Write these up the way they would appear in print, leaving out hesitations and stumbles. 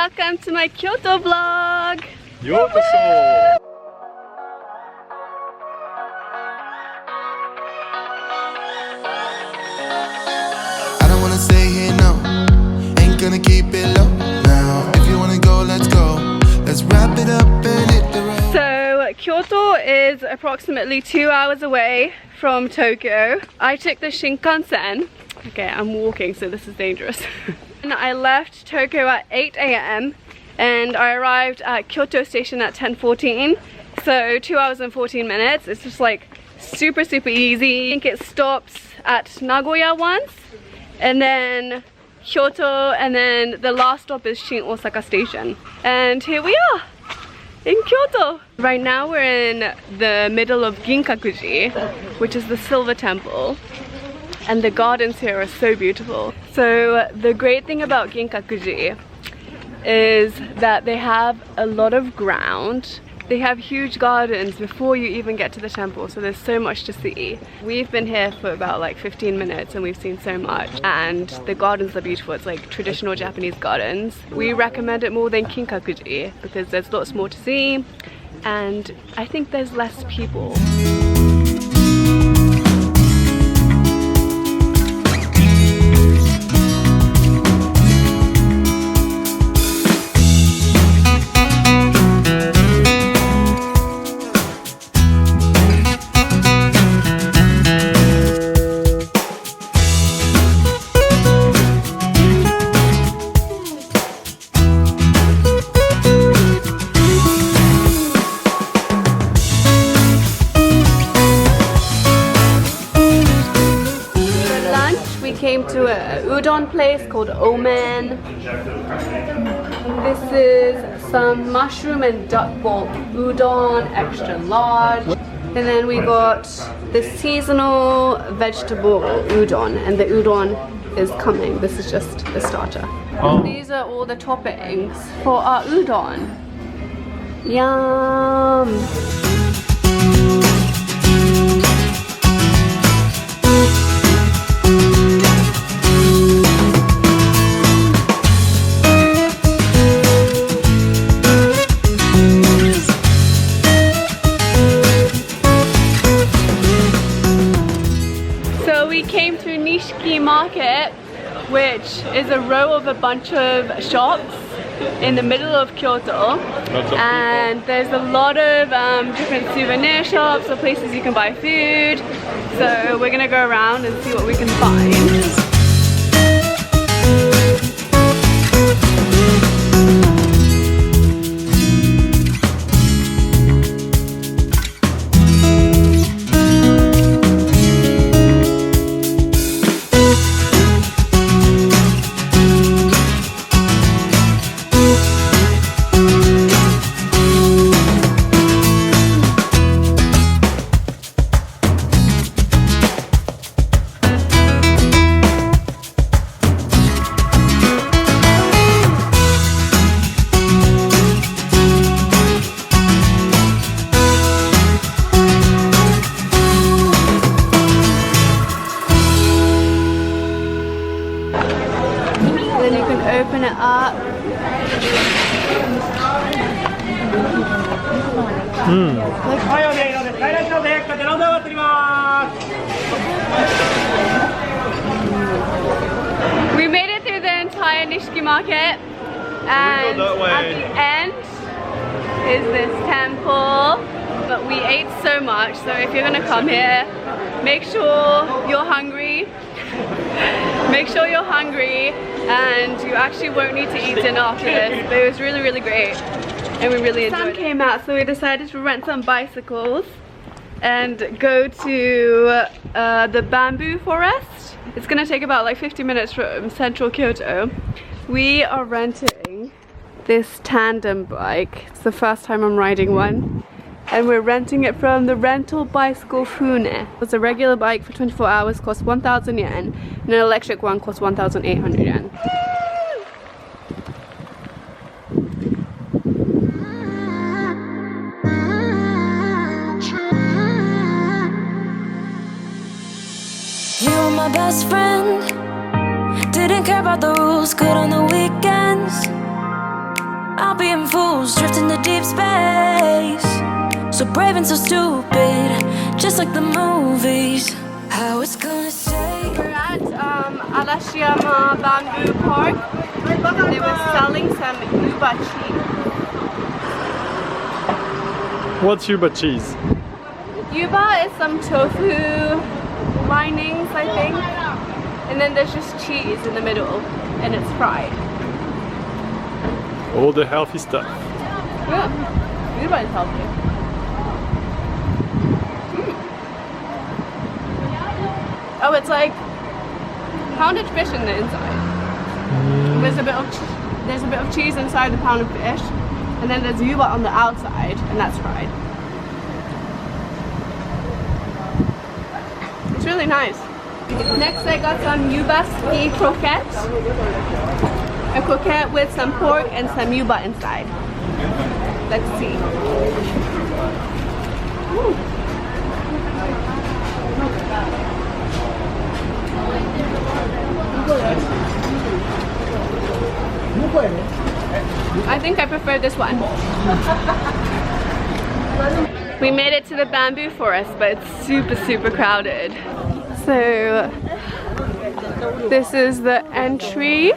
welcome to my Kyoto vlog! Yokoso! I don't wanna stay here, no. Ain't gonna keep it low now. If you wanna go, let's go. Let's wrap it up and hit the road. So Kyoto is approximately 2 hours away from Tokyo. I took the Shinkansen. Okay, I'm walking, so this is dangerous. And I left Tokyo at 8 AM and I arrived at Kyoto station at 10:14. So 2 hours and 14 minutes. It's just like super easy. I think it stops at Nagoya once and then Kyoto, and then the last stop is Shin Osaka station. And here we are in Kyoto. Right now we're in the middle of Ginkakuji, which is the silver temple. And the gardens here are so beautiful. So the great thing about Ginkakuji is that they have a lot of ground. They have huge gardens before you even get to the temple, so there's so much to see. We've been here for about like 15 minutes and we've seen so much, and the gardens are beautiful. It's like traditional Japanese gardens. We recommend it more than Ginkakuji because there's lots more to see and I think there's less people. Came to a udon place called Omen. This is some mushroom and duck bolt udon, extra large. And then we got the seasonal vegetable udon, and the udon is coming. This is just the starter. Oh. These are all the toppings for our udon. Yum! Came to Nishiki Market, which is a row of a bunch of shops in the middle of Kyoto, and there's a lot of different souvenir shops or places you can buy food, so we're gonna go around and see what we can find. Then you can open it up. We made it through the entire Nishiki Market, and at the end is this temple. But we ate so much, so if you're gonna come here, make sure you're hungry. Make sure you're hungry, and you actually won't need to eat dinner after this. But it was really great, and we really enjoyed it. The sun came out, so we decided to rent some bicycles and go to the bamboo forest. It's gonna take about like 50 minutes from central Kyoto. We are renting this tandem bike. It's the first time I'm riding one. And we're renting it from the rental bicycle Fune. It's a regular bike for 24 hours, costs 1,000 yen, and an electric one costs 1,800 yen. You were my best friend, didn't care about the rules, good on the weekends. out being fools, drifting to deep space. So brave and so stupid, just like the movies. How it's gonna say. We're at Arashiyama Bamboo Park. They were selling some yuba cheese. What's yuba cheese? Yuba is some tofu linings, I think. And then there's just cheese in the middle, and it's fried. All the healthy stuff. Yeah, yuba is healthy. Oh, it's like pounded fish in the inside. There's a bit of cheese inside the pounded fish, and then there's yuba on the outside, and that's fried. It's really nice. Next, I got some yuba ski croquette. A croquette with some pork and some yuba inside. Let's see. Ooh. I think I prefer this one. We made it to the bamboo forest, but it's super crowded. So this is the entry,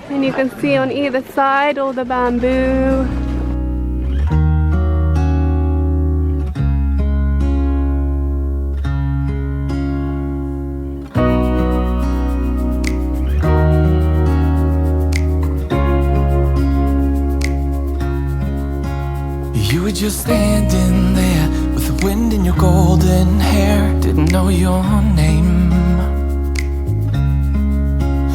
and you can see on either side all the bamboo. You were just standing there with the wind in your golden hair. Didn't know your name,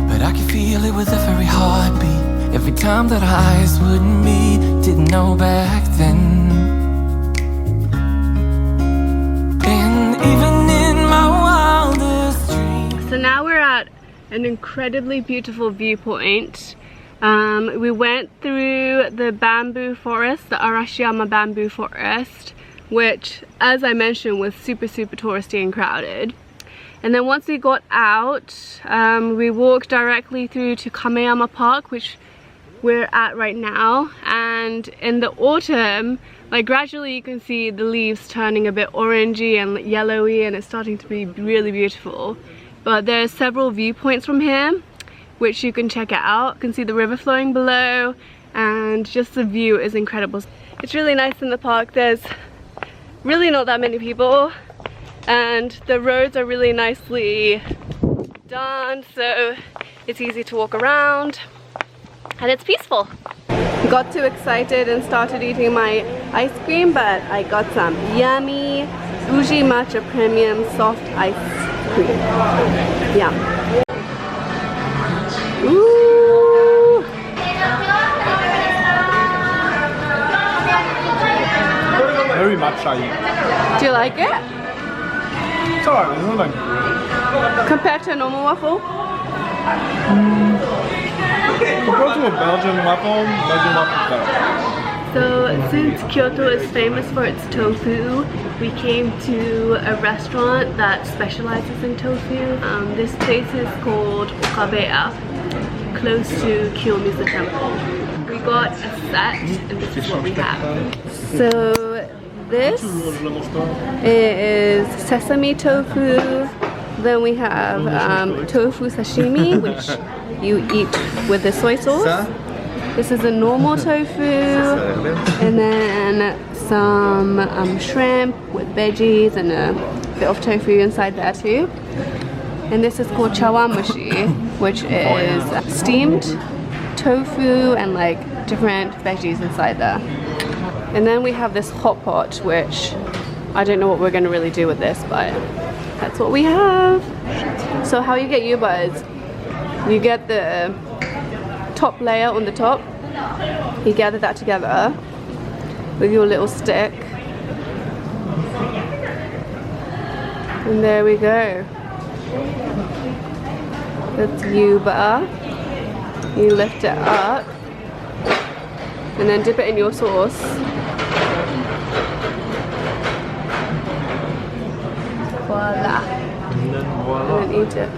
but I could feel it with every heartbeat. Every time that our eyes would meet. Didn't know back then. And even in my wildest dreams. So now we're at an incredibly beautiful viewpoint. We went through the bamboo forest, the Arashiyama bamboo forest, which, as I mentioned, was super touristy and crowded. And then once we got out, we walked directly through to Kameyama Park, which we're at right now. And in the autumn, like gradually you can see the leaves turning a bit orangey and yellowy, and it's starting to be really beautiful. But there's several viewpoints from here which you can check out. You can see the river flowing below, and just the view is incredible. It's really nice in the park. There's really not that many people, and the roads are really nicely done, so it's easy to walk around, and it's peaceful. Got too excited and started eating my ice cream, but I got some yummy Uji matcha premium soft ice cream. Yum. Ooh. Very matcha-y. Do you like it? It's alright, it's not like great. Compared to a normal waffle? Compared to a Belgian waffle better. So since Kyoto is famous for its tofu, we came to a restaurant that specializes in tofu. This place is called Okabeya, close to Kiyomizu Temple. We got a set, and this is what we have. So this is sesame tofu. Then we have tofu sashimi, which you eat with the soy sauce. This is a normal tofu, and then some shrimp with veggies and a bit of tofu inside there too. And this is called chawanmushi, which is steamed tofu and like different veggies inside there. And then we have this hot pot, which I don't know what we're going to really do with this, but that's what we have. So how you get yuba is you get the top layer on the top, you gather that together with your little stick, and there we go. That's yuba. You lift it up and then dip it in your sauce. Voila. And then eat it.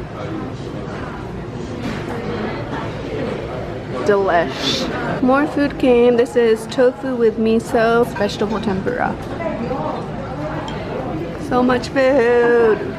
delish. More food came. This is tofu with miso, vegetable tempura. So much food.